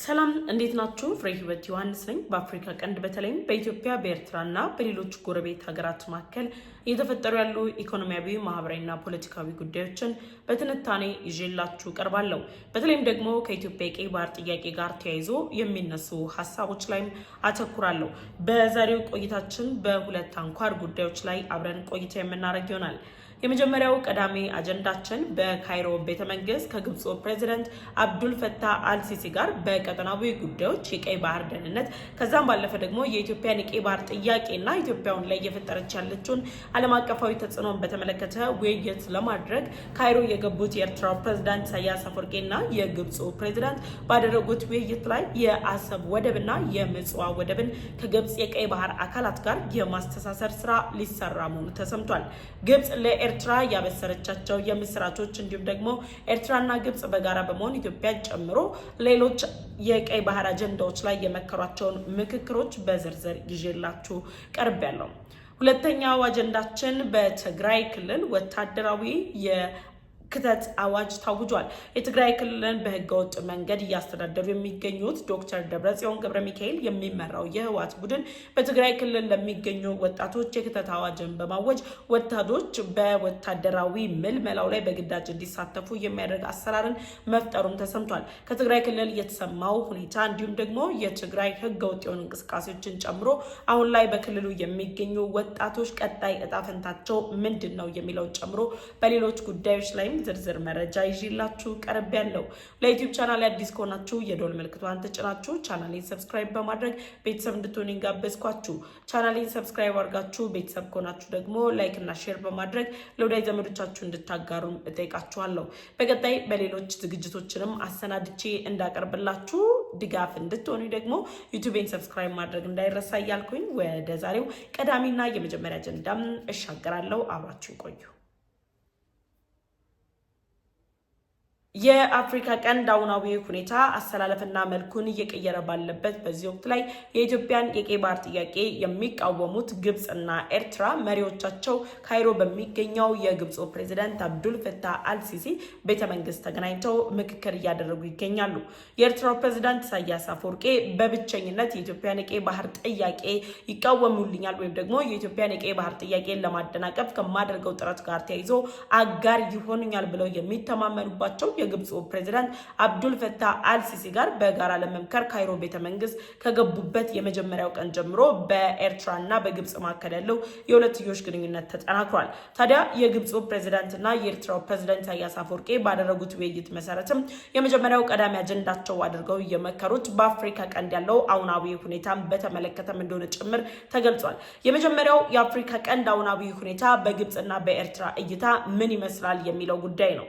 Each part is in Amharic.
ሰላም እንዴት ናችሁ? ፍሬ ህይወት ዮሐንስ ነኝ። በአፍሪካ ቀንድ በተለይም በኢትዮጵያ በኤርትራና በሌሎች ጎረቤት ሀገራት መካከል እየተፈጠሩ ያሉ ኢኮኖሚያዊ፣ ማህበራዊና ፖለቲካዊ ጉዳዮችን በትንታኔ ይዤላችሁ ቀርባለሁ። በተለይም ደግሞ ከኢትዮጵያ የቀይ ባህር ጥያቄ ጋር ተያይዞ የሚነሱ ሀሳቦች ላይም አተኩራለሁ። በዛሬው ቆይታችን በሁለት አንኳር ጉዳዮች ላይ አብረን ቆይታ የምናደርግ ይሆናል። የመጀመሪያው ቀዳሚ አጀንዳችን በካይሮ ቤተመንግስት ከግብፁ ፕሬዚዳንት አብዱል ፈታህ አልሲሲ ጋር በቀጠናዊ ጉዳዮች የቀይ ባህር ደህንነት ከዛም ባለፈ ደግሞ የኢትዮጵያን የቀይ ባህር ጥያቄና ኢትዮጵያውን ላይ እየፈጠረች ያለችውን ዓለም አቀፋዊ ተጽዕኖን በተመለከተ ውይይት ለማድረግ ካይሮ የገቡት የኤርትራው ፕሬዚዳንት ኢሳያስ አፈወርቂና የግብፁ ፕሬዚዳንት ባደረጉት ውይይት ላይ የአሰብ ወደብና የምጽዋ ወደብን ከግብፅ የቀይ ባህር አካላት ጋር የማስተሳሰር ስራ ሊሰራ መሆኑ ተሰምቷል። ግብፅ ኤርትራ ያበሰረቻቸው የምስራቾች እንዲሁም ደግሞ ኤርትራና ግብጽ በጋራ በመሆን ኢትዮጵያን ጨምሮ ሌሎች የቀይ ባህር አጀንዳዎች ላይ የመከሯቸውን ምክክሮች በዝርዝር ይዤላችሁ ቀርቤያለሁ። ሁለተኛው አጀንዳችን በትግራይ ክልል ወታደራዊ ክተት አዋጅ ታውጇል። የትግራይ ክልልን በህገወጥ መንገድ እያስተዳደሩ የሚገኙት ዶክተር ደብረጽዮን ገብረሚካኤል የሚመራው የህወሓት ቡድን በትግራይ ክልል ለሚገኙ ወጣቶች የክተት አዋጅን በማወጅ ወጣቶች በወታደራዊ ምልመላው ላይ በግዳጅ እንዲሳተፉ የሚያደርግ አሰራርን መፍጠሩም ተሰምቷል። ከትግራይ ክልል የተሰማው ሁኔታ እንዲሁም ደግሞ የትግራይ ህገወጥ የሆኑ እንቅስቃሴዎችን ጨምሮ አሁን ላይ በክልሉ የሚገኙ ወጣቶች ቀጣይ እጣ ፈንታቸው ምንድን ነው የሚለውን ጨምሮ በሌሎች ጉዳዮች ላይ ዝርዝር መረጃ ይዤላችሁ ቀርቤያለሁ። ለዩቲዩብ ቻናል አዲስ ከሆናችሁ የደወል ምልክቷን ተጭናችሁ ቻናሌን ሰብስክራይብ በማድረግ ቤተሰብ እንድትሆኑ ጋበዝኳችሁ። ቻናሌን ሰብስክራይብ አድርጋችሁ ቤተሰብ ከሆናችሁ ደግሞ ላይክ እና ሼር በማድረግ ለወዳጅ ዘመዶቻችሁ እንድታጋሩም እጠይቃችኋለሁ። በቀጣይ በሌሎች ዝግጅቶችንም አሰናድቼ እንዳቀርብላችሁ ድጋፍ እንድትሆኑ ደግሞ ዩቲዩብን ሰብስክራይብ ማድረግ እንዳይረሳ እያልኩኝ ወደ ዛሬው ቀዳሚና የመጀመሪያ አጀንዳም እሻገራለሁ። አብራችሁ ቆዩ። የአፍሪካ ቀንድ አሁናዊ ሁኔታ አሰላለፍና መልኩን እየቀየረ ባለበት በዚህ ወቅት ላይ የኢትዮጵያን የቀይ ባህር ጥያቄ የሚቃወሙት ግብጽና ኤርትራ መሪዎቻቸው ካይሮ በሚገኘው የግብፁ ፕሬዚዳንት አብዱል ፈታህ አልሲሲ ቤተመንግስት ተገናኝተው ምክክር እያደረጉ ይገኛሉ። የኤርትራው ፕሬዚዳንት ኢሳያስ አፈወርቂ በብቸኝነት የኢትዮጵያን የቀይ ባህር ጥያቄ ይቃወሙልኛል ወይም ደግሞ የኢትዮጵያን የቀይ ባህር ጥያቄን ለማደናቀፍ ከማደርገው ጥረት ጋር ተያይዞ አጋር ይሆኑኛል ብለው የሚተማመኑባቸው የግብፁ ፕሬዚዳንት አብዱል ፈታህ አልሲሲ ጋር በጋራ ለመምከር ካይሮ ቤተመንግስት ከገቡበት የመጀመሪያው ቀን ጀምሮ በኤርትራና በግብፅ መካከል ያለው የሁለትዮሽ ግንኙነት ተጠናክሯል። ታዲያ የግብፁ ፕሬዚዳንትና የኤርትራው ፕሬዚዳንት ኢሳያስ አፈወርቂ ባደረጉት ውይይት መሰረትም የመጀመሪያው ቀዳሚ አጀንዳቸው አድርገው የመከሩት በአፍሪካ ቀንድ ያለው አሁናዊ ሁኔታን በተመለከተም እንደሆነ ጭምር ተገልጿል። የመጀመሪያው የአፍሪካ ቀንድ አሁናዊ ሁኔታ በግብፅና በኤርትራ እይታ ምን ይመስላል የሚለው ጉዳይ ነው።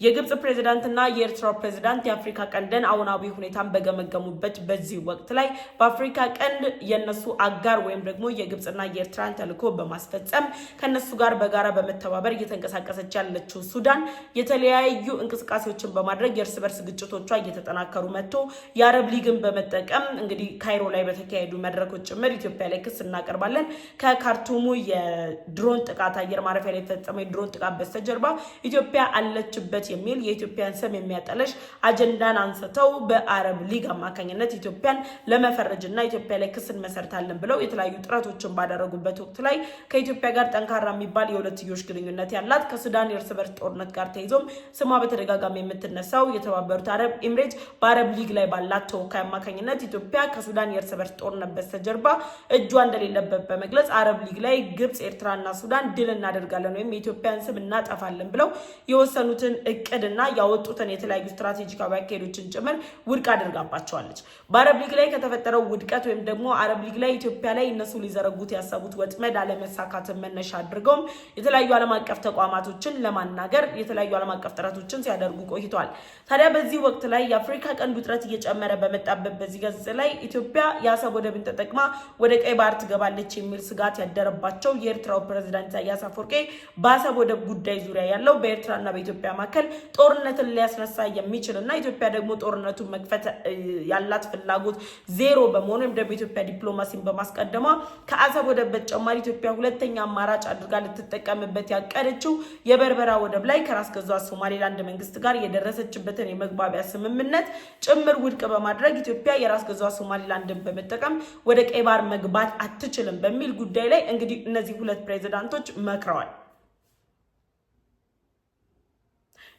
የግብጽ ፕሬዚዳንትና የኤርትራው ፕሬዚዳንት የአፍሪካ ቀንድን አሁናዊ ሁኔታን በገመገሙበት በዚህ ወቅት ላይ በአፍሪካ ቀንድ የነሱ አጋር ወይም ደግሞ የግብጽና የኤርትራን ተልዕኮ በማስፈጸም ከነሱ ጋር በጋራ በመተባበር እየተንቀሳቀሰች ያለችው ሱዳን የተለያዩ እንቅስቃሴዎችን በማድረግ የእርስ በርስ ግጭቶቿ እየተጠናከሩ መጥቶ የአረብ ሊግን በመጠቀም እንግዲህ ካይሮ ላይ በተካሄዱ መድረኮች ጭምር ኢትዮጵያ ላይ ክስ እናቀርባለን፣ ከካርቱሙ የድሮን ጥቃት አየር ማረፊያ ላይ የተፈጸመው የድሮን ጥቃት በስተጀርባ ኢትዮጵያ አለችበት የሚል የኢትዮጵያን ስም የሚያጠለሽ አጀንዳን አንስተው በአረብ ሊግ አማካኝነት ኢትዮጵያን ለመፈረጅና ኢትዮጵያ ላይ ክስን መሰርታለን ብለው የተለያዩ ጥረቶችን ባደረጉበት ወቅት ላይ ከኢትዮጵያ ጋር ጠንካራ የሚባል የሁለትዮሽ ግንኙነት ያላት ከሱዳን የእርስ በርስ ጦርነት ጋር ተይዞም ስሟ በተደጋጋሚ የምትነሳው የተባበሩት አረብ ኤምሬት በአረብ ሊግ ላይ ባላት ተወካይ አማካኝነት ኢትዮጵያ ከሱዳን የእርስ በርስ ጦርነት በስተጀርባ እጇ እንደሌለበት በመግለጽ አረብ ሊግ ላይ ግብጽ፣ ኤርትራና ሱዳን ድል እናደርጋለን ወይም የኢትዮጵያን ስም እናጠፋለን ብለው የወሰኑትን እቅድና ያወጡትን የተለያዩ ስትራቴጂካዊ አካሄዶችን ጭምር ውድቅ አድርጋባቸዋለች። በአረብ ሊግ ላይ ከተፈጠረው ውድቀት ወይም ደግሞ አረብ ሊግ ላይ ኢትዮጵያ ላይ እነሱ ሊዘረጉት ያሰቡት ወጥመድ አለመሳካትን መነሻ አድርገውም የተለያዩ ዓለም አቀፍ ተቋማቶችን ለማናገር የተለያዩ ዓለም አቀፍ ጥረቶችን ሲያደርጉ ቆይተዋል። ታዲያ በዚህ ወቅት ላይ የአፍሪካ ቀንድ ውጥረት እየጨመረ በመጣበት በዚህ ገጽ ላይ ኢትዮጵያ የአሰብ ወደብን ተጠቅማ ወደ ቀይ ባህር ትገባለች የሚል ስጋት ያደረባቸው የኤርትራው ፕሬዚዳንት ኢሳያስ አፈወርቂ በአሰብ ወደብ ጉዳይ ዙሪያ ያለው በኤርትራና በኢትዮጵያ መካከል መካከል ጦርነትን ሊያስነሳ የሚችልና ኢትዮጵያ ደግሞ ጦርነቱን መክፈት ያላት ፍላጎት ዜሮ በመሆኑ ደግሞ ኢትዮጵያ ዲፕሎማሲን በማስቀደሟ ከአሰብ ወደብ በተጨማሪ ኢትዮጵያ ሁለተኛ አማራጭ አድርጋ ልትጠቀምበት ያቀደችው የበርበራ ወደብ ላይ ከራስ ገዟ ሶማሌላንድ መንግስት ጋር የደረሰችበትን የመግባቢያ ስምምነት ጭምር ውድቅ በማድረግ ኢትዮጵያ የራስ ገዟ ሶማሌላንድን በመጠቀም ወደ ቀይ ባህር መግባት አትችልም በሚል ጉዳይ ላይ እንግዲህ እነዚህ ሁለት ፕሬዝዳንቶች መክረዋል።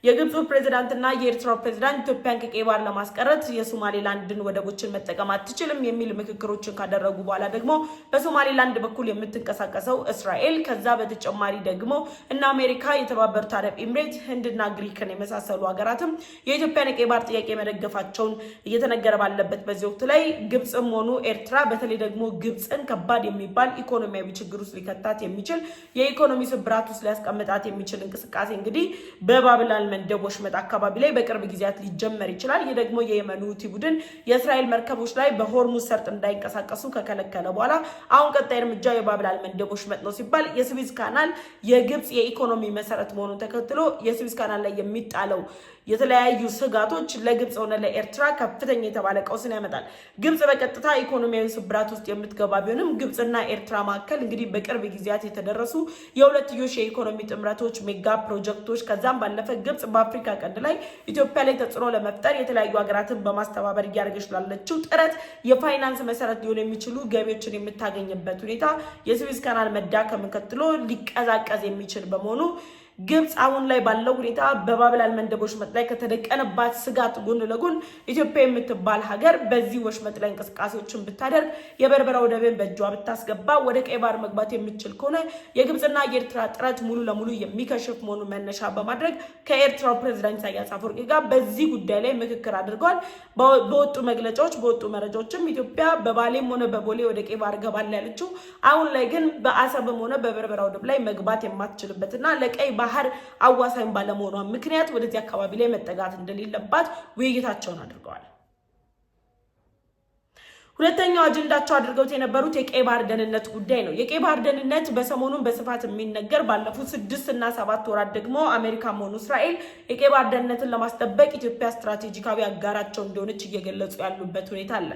የግብፁ ፕሬዝዳንትና የኤርትራው ፕሬዝዳንት ኢትዮጵያን ከቀይ ባህር ለማስቀረት የሶማሌላንድን ወደቦችን መጠቀም አትችልም የሚል ምክክሮችን ካደረጉ በኋላ ደግሞ በሶማሌላንድ በኩል የምትንቀሳቀሰው እስራኤል ከዛ በተጨማሪ ደግሞ እና አሜሪካ፣ የተባበሩት አረብ ኤምሬት፣ ህንድና ግሪክን የመሳሰሉ ሀገራትም የኢትዮጵያን የቀይ ባህር ጥያቄ መደገፋቸውን እየተነገረ ባለበት በዚህ ወቅት ላይ ግብፅም ሆኑ ኤርትራ በተለይ ደግሞ ግብፅን ከባድ የሚባል ኢኮኖሚያዊ ችግር ውስጥ ሊከታት የሚችል የኢኮኖሚ ስብራት ውስጥ ሊያስቀምጣት የሚችል እንቅስቃሴ እንግዲህ በባብላን መንደብ ወሽመጥ አካባቢ ላይ በቅርብ ጊዜያት ሊጀመር ይችላል። ይህ ደግሞ የየመኑ ሁቲ ቡድን የእስራኤል መርከቦች ላይ በሆርሙዝ ሰርጥ እንዳይንቀሳቀሱ ከከለከለ በኋላ አሁን ቀጣይ እርምጃ የባብላን መንደብ ወሽመጥ ነው ሲባል የስዊዝ ካናል የግብፅ የኢኮኖሚ መሰረት መሆኑን ተከትሎ የስዊዝ ካናል ላይ የሚጣለው የተለያዩ ስጋቶች ለግብፅ ሆነ ለኤርትራ ከፍተኛ የተባለ ቀውስን ያመጣል። ግብፅ በቀጥታ ኢኮኖሚያዊ ስብራት ውስጥ የምትገባ ቢሆንም ግብፅና ኤርትራ መካከል እንግዲህ በቅርብ ጊዜያት የተደረሱ የሁለትዮሽ የኢኮኖሚ ጥምረቶች፣ ሜጋ ፕሮጀክቶች ከዛም ባለፈ ግብፅ በአፍሪካ ቀንድ ላይ ኢትዮጵያ ላይ ተጽዕኖ ለመፍጠር የተለያዩ ሀገራትን በማስተባበር እያደረገች ላለችው ጥረት የፋይናንስ መሰረት ሊሆን የሚችሉ ገቢዎችን የምታገኝበት ሁኔታ የስዊዝ ካናል መዳከም ተከትሎ ሊቀዛቀዝ የሚችል በመሆኑ ግብፅ አሁን ላይ ባለው ሁኔታ በባብላን መንደብ ወሽመጥ ላይ ከተደቀነባት ስጋት ጎን ለጎን ኢትዮጵያ የምትባል ሀገር በዚህ ወሽመጥ ላይ እንቅስቃሴዎችን ብታደርግ የበርበራ ወደብን በእጇ ብታስገባ ወደ ቀይ ባህር መግባት የምትችል ከሆነ የግብፅና የኤርትራ ጥረት ሙሉ ለሙሉ የሚከሽፍ መሆኑን መነሻ በማድረግ ከኤርትራው ፕሬዝዳንት ኢሳያስ አፈወርቂ ጋር በዚህ ጉዳይ ላይ ምክክር አድርገዋል። በወጡ መግለጫዎች በወጡ መረጃዎችም ኢትዮጵያ በባሌም ሆነ በቦሌ ወደ ቀይ ባህር ገባል ያለችው አሁን ላይ ግን በአሰብም ሆነ በበርበራ ወደብ ላይ መግባት የማትችልበትና ለቀይ ባህር አዋሳኝ ባለመሆኗ ምክንያት ወደዚህ አካባቢ ላይ መጠጋት እንደሌለባት ውይይታቸውን አድርገዋል። ሁለተኛው አጀንዳቸው አድርገውት የነበሩት የቀይ ባህር ደህንነት ጉዳይ ነው። የቀይ ባህር ደህንነት በሰሞኑን በስፋት የሚነገር ባለፉት 6 እና 7 ወራት ደግሞ አሜሪካም ሆኑ እስራኤል የቀይ ባህር ደህንነትን ለማስጠበቅ ኢትዮጵያ ስትራቴጂካዊ አጋራቸው እንደሆነች እየገለጹ ያሉበት ሁኔታ አለ።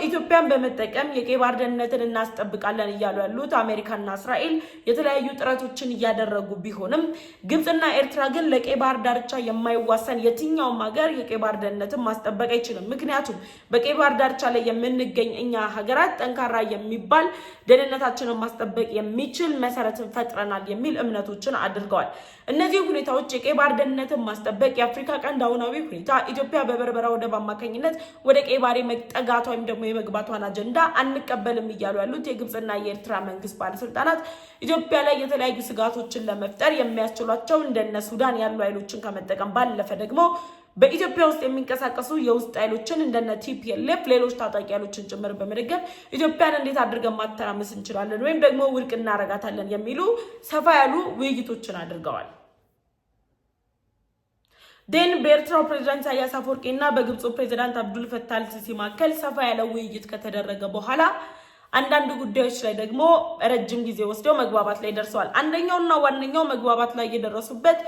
ኢትዮጵያን በመጠቀም የቀይ ባህር ደህንነትን እናስጠብቃለን እያሉ ያሉት አሜሪካና እስራኤል የተለያዩ ጥረቶችን እያደረጉ ቢሆንም ግብፅና ኤርትራ ግን ለቀይ ባህር ዳርቻ የማይዋሰን የትኛውም ሀገር የቀይ ባህር ደህንነትን ማስጠበቅ አይችልም። ምክንያቱም በቀይ ባህር ዳርቻ ላይ የምንገኝ እኛ ሀገራት ጠንካራ የሚባል ደህንነታችንን ማስጠበቅ የሚችል መሰረትን ፈጥረናል የሚል እምነቶችን አድርገዋል። እነዚህ ሁኔታዎች የቀይ ባህር ደህንነትን ማስጠበቅ፣ የአፍሪካ ቀንድ አሁናዊ ሁኔታ፣ ኢትዮጵያ በበርበራ ወደብ አማካኝነት ወደ ቀይ ባህር መጠጋቷ ወይም ደግሞ የመግባቷን አጀንዳ አንቀበልም እያሉ ያሉት የግብፅና የኤርትራ መንግስት ባለስልጣናት ኢትዮጵያ ላይ የተለያዩ ስጋቶችን ለመፍጠር የሚያስችሏቸው እንደነ ሱዳን ያሉ ኃይሎችን ከመጠቀም ባለፈ ደግሞ በኢትዮጵያ ውስጥ የሚንቀሳቀሱ የውስጥ ኃይሎችን እንደነ ቲፒኤልኤፍ ሌሎች ታጣቂ ኃይሎችን ጭምር በመደገፍ ኢትዮጵያን እንዴት አድርገን ማተራመስ እንችላለን ወይም ደግሞ ውድቅ እናረጋታለን የሚሉ ሰፋ ያሉ ውይይቶችን አድርገዋል። በኤርትራው ፕሬዝዳንት ኢሳያስ አፈወርቂ እና በግብፁ ፕሬዝዳንት አብዱል ፈታህ አልሲሲ መካከል ሰፋ ያለ ውይይት ከተደረገ በኋላ አንዳንድ ጉዳዮች ላይ ደግሞ ረጅም ጊዜ ወስደው መግባባት ላይ ደርሰዋል። አንደኛውና ዋነኛው መግባባት ላይ የደረሱበት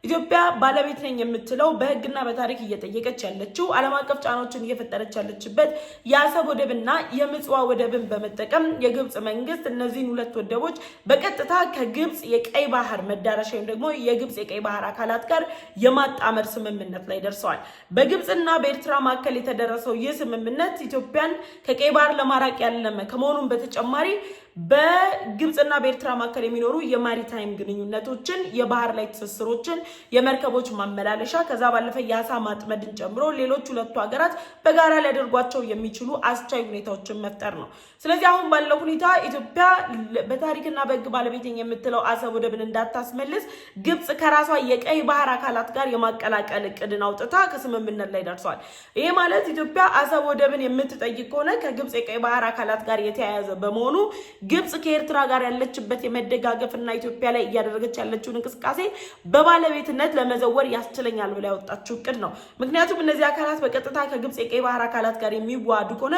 ኢትዮጵያ ባለቤት ነኝ የምትለው በህግና በታሪክ እየጠየቀች ያለችው ዓለም አቀፍ ጫናዎችን እየፈጠረች ያለችበት የአሰብ ወደብና የምጽዋ ወደብን በመጠቀም የግብፅ መንግስት እነዚህን ሁለት ወደቦች በቀጥታ ከግብፅ የቀይ ባህር መዳረሻ ወይም ደግሞ የግብፅ የቀይ ባህር አካላት ጋር የማጣመር ስምምነት ላይ ደርሰዋል። በግብፅና በኤርትራ መካከል የተደረሰው ይህ ስምምነት ኢትዮጵያን ከቀይ ባህር ለማራቅ ያለመ ከመሆኑም በተጨማሪ በግብፅና በኤርትራ መካከል የሚኖሩ የማሪታይም ግንኙነቶችን፣ የባህር ላይ ትስስሮችን፣ የመርከቦች ማመላለሻ ከዛ ባለፈ የአሳ ማጥመድን ጨምሮ ሌሎች ሁለቱ ሀገራት በጋራ ሊያደርጓቸው የሚችሉ አስቻይ ሁኔታዎችን መፍጠር ነው። ስለዚህ አሁን ባለው ሁኔታ ኢትዮጵያ በታሪክና በህግ ባለቤትኝ የምትለው አሰብ ወደብን እንዳታስመልስ ግብፅ ከራሷ የቀይ ባህር አካላት ጋር የማቀላቀል እቅድን አውጥታ ከስምምነት ላይ ደርሷል። ይሄ ማለት ኢትዮጵያ አሰብ ወደብን የምትጠይቅ ከሆነ ከግብፅ የቀይ ባህር አካላት ጋር የተያያዘ በመሆኑ ግብጽ ከኤርትራ ጋር ያለችበት የመደጋገፍና ኢትዮጵያ ላይ እያደረገች ያለችውን እንቅስቃሴ በባለቤትነት ለመዘወር ያስችለኛል ብላ ያወጣችው እቅድ ነው። ምክንያቱም እነዚህ አካላት በቀጥታ ከግብጽ የቀይ ባህር አካላት ጋር የሚዋሃዱ ከሆነ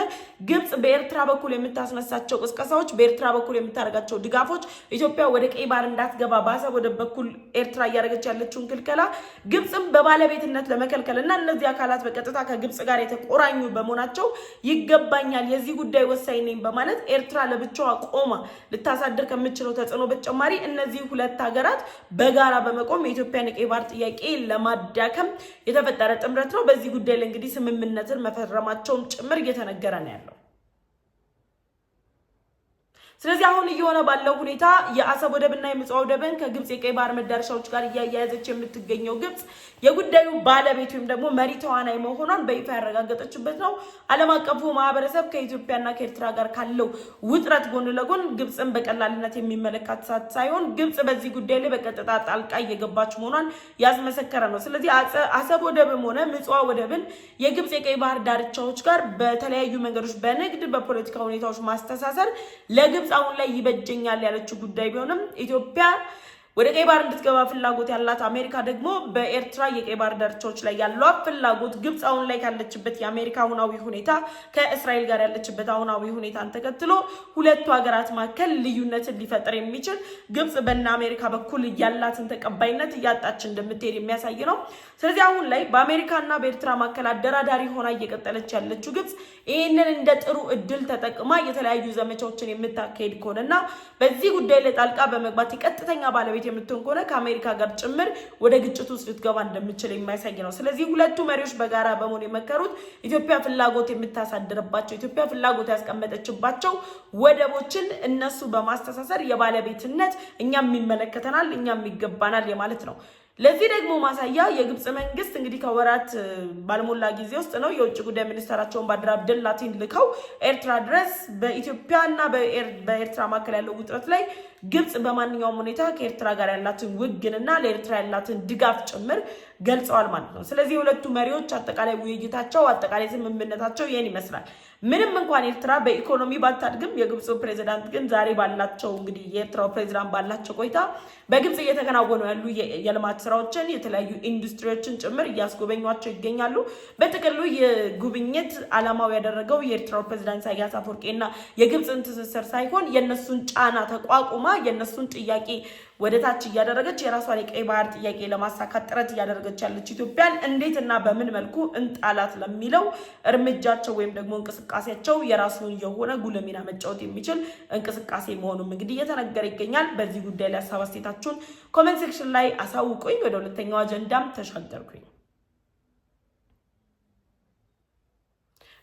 ግብጽ በኤርትራ በኩል የምታስነሳቸው ቅስቀሳዎች፣ በኤርትራ በኩል የምታደርጋቸው ድጋፎች ኢትዮጵያ ወደ ቀይ ባህር እንዳትገባ በአሰብ ወደብ በኩል ኤርትራ እያደረገች ያለችውን ክልከላ ግብጽም በባለቤትነት ለመከልከልና እነዚህ አካላት በቀጥታ ከግብጽ ጋር የተቆራኙ በመሆናቸው ይገባኛል የዚህ ጉዳይ ወሳኝ ነኝ በማለት ኤርትራ ለብቻዋ ቆማ ልታሳድር ከምትችለው ተጽዕኖ በተጨማሪ እነዚህ ሁለት ሀገራት በጋራ በመቆም የኢትዮጵያን የቀይ ባህር ጥያቄ ለማዳከም የተፈጠረ ጥምረት ነው። በዚህ ጉዳይ ላይ እንግዲህ ስምምነትን መፈረማቸውም ጭምር እየተነገረ ነው ያለው። ስለዚህ አሁን እየሆነ ባለው ሁኔታ የአሰብ ወደብና የምጽዋ ወደብን ከግብጽ የቀይ ባህር መዳረሻዎች ጋር እያያያዘች የምትገኘው ግብጽ የጉዳዩ ባለቤት ወይም ደግሞ መሪ ተዋናይ መሆኗን በይፋ ያረጋገጠችበት ነው። ዓለም አቀፉ ማህበረሰብ ከኢትዮጵያና ከኤርትራ ጋር ካለው ውጥረት ጎን ለጎን ግብጽን በቀላልነት የሚመለከት ሳይሆን ግብጽ በዚህ ጉዳይ ላይ በቀጥታ ጣልቃ እየገባች መሆኗን ያስመሰከረ ነው። ስለዚህ አሰብ ወደብም ሆነ ምጽዋ ወደብን የግብጽ የቀይ ባህር ዳርቻዎች ጋር በተለያዩ መንገዶች በንግድ በፖለቲካ ሁኔታዎች ማስተሳሰር ለግብጽ አሁን ላይ ይበጀኛል ያለችው ጉዳይ ቢሆንም ኢትዮጵያ ወደ ቀይ ባህር እንድትገባ ፍላጎት ያላት አሜሪካ ደግሞ በኤርትራ የቀይ ባህር ዳርቻዎች ላይ ያለው ፍላጎት ግብጽ አሁን ላይ ካለችበት የአሜሪካ አሁናዊ ሁኔታ ከእስራኤል ጋር ያለችበት አሁናዊ ሁኔታን ተከትሎ ሁለቱ ሀገራት መካከል ልዩነትን ሊፈጥር የሚችል ግብጽ በእነ አሜሪካ በኩል ያላትን ተቀባይነት እያጣች እንደምትሄድ የሚያሳይ ነው። ስለዚህ አሁን ላይ በአሜሪካና በኤርትራ መካከል አደራዳሪ ሆና እየቀጠለች ያለችው ግብጽ ይህንን እንደ ጥሩ እድል ተጠቅማ የተለያዩ ዘመቻዎችን የምታካሄድ ከሆነና በዚህ ጉዳይ ላይ ጣልቃ በመግባት የቀጥተኛ ባለቤት የምትሆን ከሆነ ከአሜሪካ ጋር ጭምር ወደ ግጭቱ ውስጥ ልትገባ እንደምትችል የሚያሳይ ነው። ስለዚህ ሁለቱ መሪዎች በጋራ በመሆን የመከሩት ኢትዮጵያ ፍላጎት የምታሳድርባቸው ኢትዮጵያ ፍላጎት ያስቀመጠችባቸው ወደቦችን እነሱ በማስተሳሰር የባለቤትነት እኛም ይመለከተናል እኛም ይገባናል የማለት ነው። ለዚህ ደግሞ ማሳያ የግብጽ መንግስት እንግዲህ ከወራት ባልሞላ ጊዜ ውስጥ ነው የውጭ ጉዳይ ሚኒስትራቸውን ባድር አብደላቲን ልከው ኤርትራ ድረስ በኢትዮጵያና በኤርትራ መካከል ያለው ውጥረት ላይ ግብጽ በማንኛውም ሁኔታ ከኤርትራ ጋር ያላትን ውግንና ለኤርትራ ያላትን ድጋፍ ጭምር ገልጸዋል ማለት ነው። ስለዚህ የሁለቱ መሪዎች አጠቃላይ ውይይታቸው አጠቃላይ ስምምነታቸው ይሄን ይመስላል። ምንም እንኳን ኤርትራ በኢኮኖሚ ባታድግም የግብጽ ፕሬዝዳንት ግን ዛሬ ባላቸው እንግዲህ የኤርትራው ፕሬዝዳንት ባላቸው ቆይታ በግብጽ እየተከናወኑ ያሉ የልማት ስራዎችን የተለያዩ ኢንዱስትሪዎችን ጭምር እያስጎበኟቸው ይገኛሉ። በጥቅሉ የጉብኝት ዓላማው ያደረገው የኤርትራው ፕሬዝዳንት ኢሳያስ አፈወርቂና የግብጽን ትስስር ሳይሆን የነሱን ጫና ተቋቁማ የነሱን ጥያቄ ወደ ታች እያደረገች የራሷን የቀይ ባህር ጥያቄ ለማሳካት ጥረት እያደረገች ያለች ኢትዮጵያን እንዴትና በምን መልኩ እንጣላት ለሚለው እርምጃቸው ወይም ደግሞ እንቅስቃሴያቸው የራሱን የሆነ ጉልህ ሚና መጫወት የሚችል እንቅስቃሴ መሆኑም እንግዲህ እየተነገረ ይገኛል። በዚህ ጉዳይ ላይ ሀሳብ አስተያየታችሁን ኮሜንት ሴክሽን ላይ አሳውቁኝ። ወደ ሁለተኛው አጀንዳም ተሻገርኩኝ።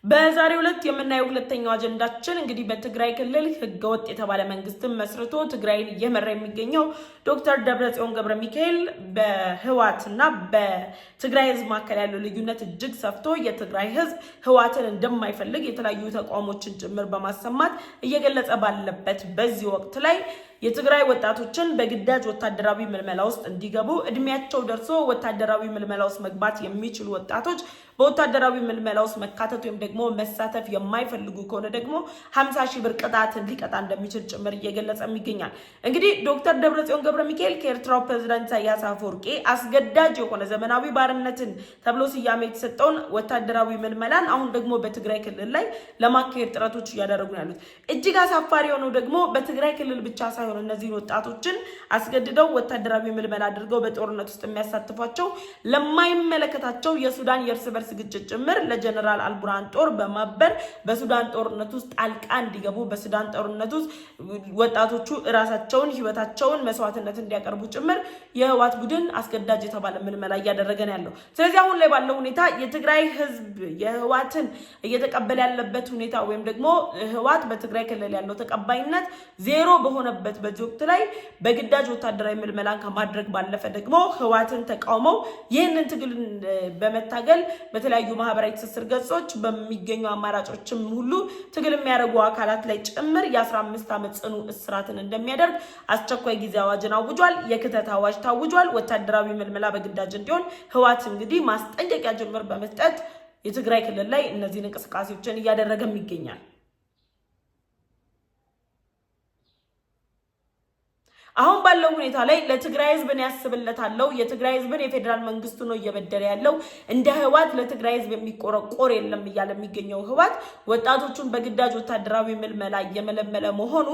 በዛሬው ዕለት የምናየው ሁለተኛው አጀንዳችን እንግዲህ በትግራይ ክልል ህገወጥ የተባለ መንግስትን መስርቶ ትግራይን እየመራ የሚገኘው ዶክተር ደብረጽዮን ገብረሚካኤል በህዋትና በትግራይ ህዝብ መካከል ያለው ልዩነት እጅግ ሰፍቶ የትግራይ ህዝብ ህዋትን እንደማይፈልግ የተለያዩ ተቋሞችን ጭምር በማሰማት እየገለጸ ባለበት በዚህ ወቅት ላይ የትግራይ ወጣቶችን በግዳጅ ወታደራዊ ምልመላ ውስጥ እንዲገቡ እድሜያቸው ደርሶ ወታደራዊ ምልመላ ውስጥ መግባት የሚችሉ ወጣቶች በወታደራዊ ምልመላ ውስጥ መካተት ወይም ደግሞ መሳተፍ የማይፈልጉ ከሆነ ደግሞ 50,000 ብር ቅጣትን ሊቀጣ እንደሚችል ጭምር እየገለጸ ይገኛል። እንግዲህ ዶክተር ደብረጽዮን ገብረሚካኤል ከኤርትራው ፕሬዝዳንት ኢሳያስ አፈወርቂ አስገዳጅ የሆነ ዘመናዊ ባርነትን ተብሎ ስያሜ የተሰጠውን ወታደራዊ ምልመላን አሁን ደግሞ በትግራይ ክልል ላይ ለማካሄድ ጥረቶች እያደረጉ ነው ያሉት። እጅግ አሳፋሪ የሆነው ደግሞ በትግራይ ክልል ብቻ ሳይሆን እነዚህ ወጣቶችን አስገድደው ወታደራዊ ምልመላ አድርገው በጦርነት ውስጥ የሚያሳትፏቸው ለማይመለከታቸው የሱዳን የእርስ በርስ ግጭት ጭምር ለጀነራል አልቡርሃን ጦር በማበር በሱዳን ጦርነት ውስጥ ጣልቃ እንዲገቡ በሱዳን ጦርነት ውስጥ ወጣቶቹ ራሳቸውን ህይወታቸውን መስዋዕትነት እንዲያቀርቡ ጭምር የህዋት ቡድን አስገዳጅ የተባለ ምልመላ እያደረገ ነው ያለው። ስለዚህ አሁን ላይ ባለው ሁኔታ የትግራይ ህዝብ የህዋትን እየተቀበለ ያለበት ሁኔታ ወይም ደግሞ ህዋት በትግራይ ክልል ያለው ተቀባይነት ዜሮ በሆነበት በዚህ ወቅት ላይ በግዳጅ ወታደራዊ ምልመላን ከማድረግ ባለፈ ደግሞ ህዋትን ተቃውመው ይህንን ትግል በመታገል በተለያዩ ማህበራዊ ትስስር ገጾች በሚገኙ አማራጮችም ሁሉ ትግል የሚያደርጉ አካላት ላይ ጭምር የ15 ዓመት ጽኑ እስራትን እንደሚያደርግ አስቸኳይ ጊዜ አዋጅን አውጇል። የክተት አዋጅ ታውጇል። ወታደራዊ ምልመላ በግዳጅ እንዲሆን ህዋት እንግዲህ ማስጠንቀቂያ ጭምር በመስጠት የትግራይ ክልል ላይ እነዚህን እንቅስቃሴዎችን እያደረገም ይገኛል። አሁን ባለው ሁኔታ ላይ ለትግራይ ህዝብን ያስብለታለው የትግራይ ህዝብን የፌደራል መንግስቱ ነው እየበደለ ያለው እንደ ህዋት ለትግራይ ህዝብ የሚቆረቆር የለም እያለ የሚገኘው ህዋት ወጣቶቹን በግዳጅ ወታደራዊ ምልመላ እየመለመለ መሆኑ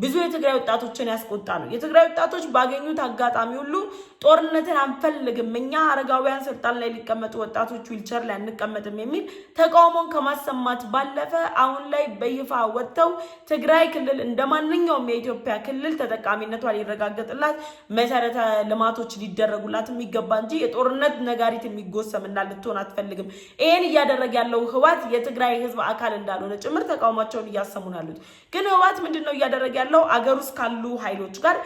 ብዙ የትግራይ ወጣቶችን ያስቆጣ ነው። የትግራይ ወጣቶች ባገኙት አጋጣሚ ሁሉ ጦርነትን አንፈልግም እኛ አረጋውያን ስልጣን ላይ ሊቀመጡ ወጣቶች ዊልቸር ላይ አንቀመጥም የሚል ተቃውሞን ከማሰማት ባለፈ አሁን ላይ በይፋ ወጥተው ትግራይ ክልል እንደማንኛውም የኢትዮጵያ ክልል ተጠቃሚነቷ ሊረጋገጥላት መሰረተ ልማቶች ሊደረጉላት የሚገባ እንጂ የጦርነት ነጋሪት የሚጎሰምና ልትሆን አትፈልግም። ይሄን እያደረገ ያለው ህዋት የትግራይ ህዝብ አካል እንዳልሆነ ጭምር ተቃውሟቸውን እያሰሙ ያሉት። ግን ህዋት ምንድነው እያደረገ ያለው? አገር ውስጥ ካሉ ኃይሎች ጋር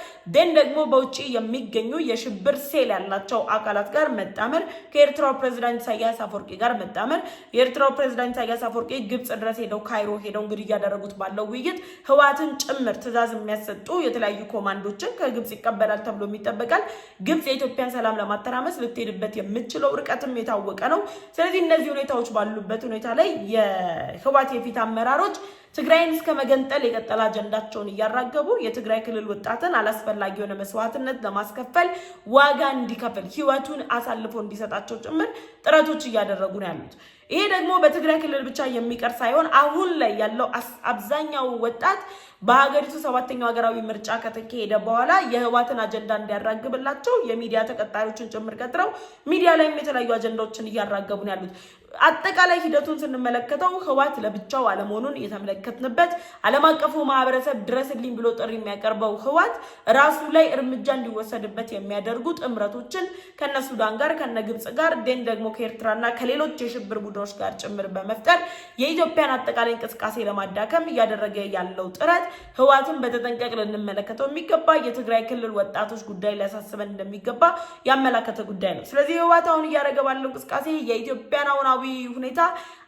ደግሞ በውጪ የሚገኙ የሽብር ሴል ያላቸው አካላት ጋር መጣመር፣ ከኤርትራው ፕሬዝዳንት ኢሳያስ አፈወርቂ ጋር መጣመር። የኤርትራው ፕሬዝዳንት ኢሳያስ አፈወርቂ ግብጽ ድረስ ሄደው ካይሮ ሄደው እንግዲህ ያደረጉት ባለው ውይይት ህዋትን ጭምር ትዕዛዝ የሚያሰጡ የተለያዩ ኮማንዶችን ከግብጽ ይቀበላል ተብሎ ይጠበቃል። ግብጽ የኢትዮጵያን ሰላም ለማተራመስ ልትሄድበት የምትችለው ርቀትም የታወቀ ነው። ስለዚህ እነዚህ ሁኔታዎች ባሉበት ሁኔታ ላይ የህዋት የፊት አመራሮች ትግራይን እስከ መገንጠል የቀጠለ አጀንዳቸውን እያራገቡ የትግራይ ክልል ወጣትን አላስፈላጊ የሆነ መስዋዕትነት ለማስከፈል ዋጋ እንዲከፍል ህይወቱን አሳልፎ እንዲሰጣቸው ጭምር ጥረቶች እያደረጉ ነው ያሉት። ይሄ ደግሞ በትግራይ ክልል ብቻ የሚቀር ሳይሆን አሁን ላይ ያለው አብዛኛው ወጣት በሀገሪቱ 7ኛው ሀገራዊ ምርጫ ከተካሄደ በኋላ የህዋትን አጀንዳ እንዲያራግብላቸው የሚዲያ ተቀጣሪዎችን ጭምር ቀጥረው ሚዲያ ላይም የተለያዩ አጀንዳዎችን እያራገቡ ነው ያሉት። አጠቃላይ ሂደቱን ስንመለከተው ህዋት ለብቻው አለመሆኑን የተመለከትንበት ዓለም አቀፉ ማህበረሰብ ድረስልኝ ብሎ ጥሪ የሚያቀርበው ህዋት ራሱ ላይ እርምጃ እንዲወሰድበት የሚያደርጉ ጥምረቶችን ከነ ሱዳን ጋር ከነ ግብጽ ጋር ደግሞ ከኤርትራና ከሌሎች የሽብር ቡድኖች ጋር ጭምር በመፍጠር የኢትዮጵያን አጠቃላይ እንቅስቃሴ ለማዳከም እያደረገ ያለው ጥረት ህዋትን በተጠንቀቅ ልንመለከተው የሚገባ የትግራይ ክልል ወጣቶች ጉዳይ ሊያሳስበን እንደሚገባ ያመላከተ ጉዳይ ነው። ስለዚህ ህዋት አሁን እያደረገ ባለው እንቅስቃሴ የኢትዮጵያን አሁናዊ ሁኔታ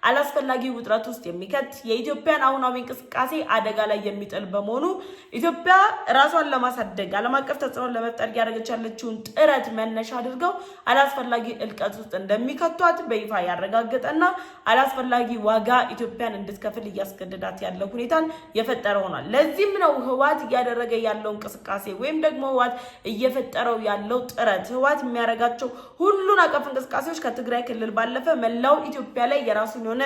አላስፈላጊ ውጥረት ውስጥ የሚከት የኢትዮጵያን አሁናዊ እንቅስቃሴ አደጋ ላይ የሚጥል በመሆኑ ኢትዮጵያ ራሷን ለማሳደግ ዓለም አቀፍ ተጽዕኖ ለመፍጠር ያደረገች ያለችውን ጥረት መነሻ አድርገው አላስፈላጊ እልቀት ውስጥ እንደሚከቷት በይፋ ያረጋገጠና አላስፈላጊ ዋጋ ኢትዮጵያን እንድትከፍል እያስገደዳት ያለው ሁኔታን የፈጠረ ሆኗል። ለዚህም ነው ህዋት እያደረገ ያለው እንቅስቃሴ ወይም ደግሞ ህዋት እየፈጠረው ያለው ጥረት ህዋት የሚያረጋቸው ሁሉን አቀፍ እንቅስቃሴዎች ከትግራይ ክልል ባለፈ መላው ኢትዮጵያ ላይ የራሱን የሆነ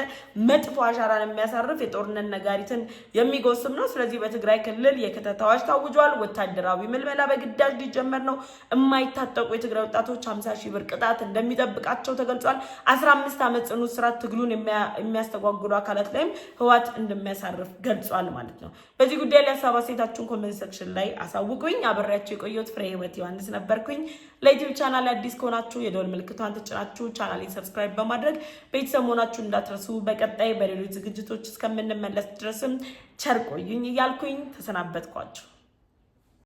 መጥፎ አሻራን የሚያሳርፍ የጦርነት ነጋሪትን የሚጎስም ነው። ስለዚህ በትግራይ ክልል የክተት አዋጅ ታውጇል። ወታደራዊ ምልመላ በግዳጅ ሊጀመር ነው። የማይታጠቁ የትግራይ ወጣቶች 50,000 ብር ቅጣት እንደሚጠብቃቸው ተገልጿል። 15 ዓመት ጽኑ እስራት ትግሉን የሚያስተጓጉሉ አካላት ላይም ህዋት እንደሚያሳርፍ ገልጿል ማለት ነው። በዚህ ጉዳይ ላይ ሀሳብ አስተያየታችሁን ኮሜንት ሴክሽን ላይ አሳውቁኝ። አብሬያችሁ የቆየሁት ፍሬህይወት ዮሐንስ ነበርኩኝ። ለዩቲዩብ ቻናል አዲስ ከሆናችሁ የደወል ምልክቷን ተጭናችሁ ቻናሌን ሰብስክራይብ በማድረግ ቤተሰብ መሆናችሁን እንዳትረሱ። በቀጣይ በሌሎች ዝግጅቶች እስከምንመለስ ድረስም ቸር ቆዩኝ እያልኩኝ ተሰናበትኳችሁ።